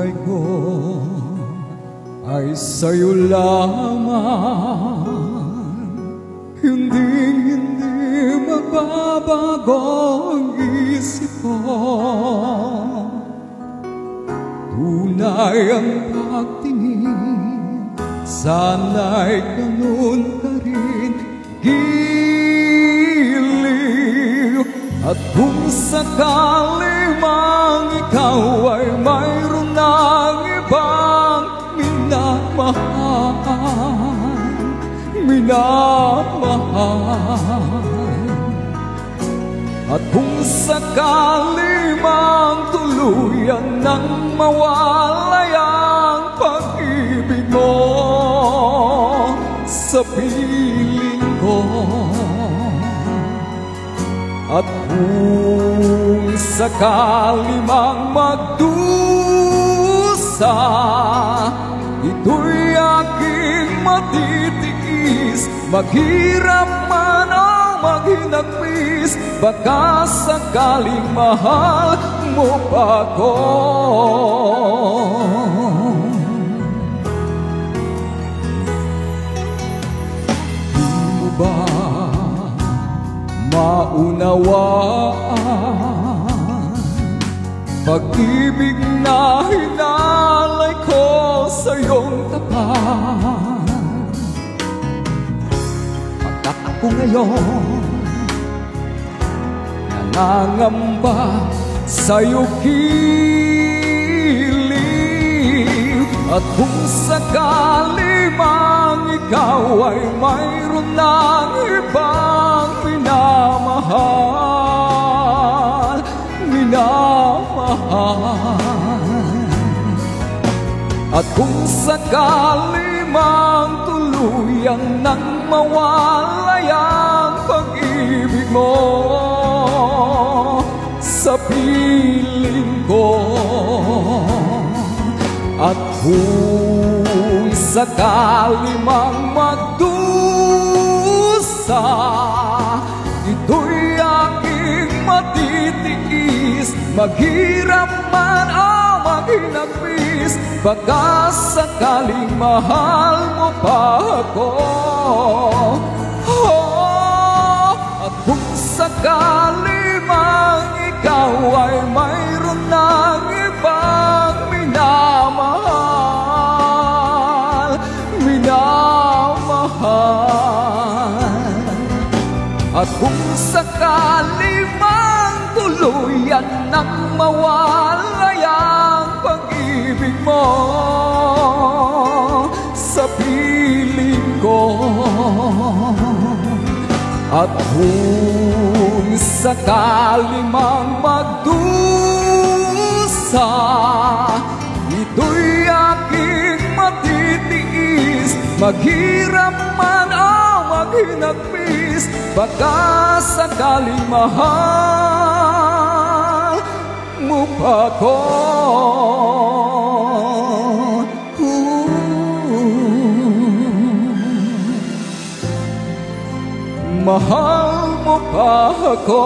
buhay ko ay sa'yo lamang. Hindi magbabago ang isip ko. Tunay ang pagtingin, sana'y ganun ka rin. Giliw at kung sakali mang ikaw ay mayroon ng ibang minamahal, at kung sakali mang tuluyan nang mawalay ang pag-ibig mo sa piling ko, at kung sakali mang magdusa, ito'y aking matitiis. Maghirap man o maghinagpis, baka sakaling mahal mo pa ako. Di mo ba maunawaan pag-ibig na hinalay ko sa iyong tapat? Pagkat ako ngayon nangangamba sa iyong giliw, at kung sakali mang ikaw ay mayroon ng ibang minamahal, at kung sakali mang tuluyan nang mawalay ang pag-ibig mo sa piling ko, at kung sakali mang magdusa, ito'y aking matitiis. Maghirap man o maghinagpis, baka sakaling mahal mo pa ako. At kung sakali mang ikaw ay mayroon ng ibang minamahal, at kung sakali mang tuluyan nang mawalay ang pag-ibig mo sa piling ko, at kung sakali mang magdusa, ito'y aking matitiis. Maghirap man o maghinagpis, baka sakaling mahal mo pa ako. Mahal mo pa ako.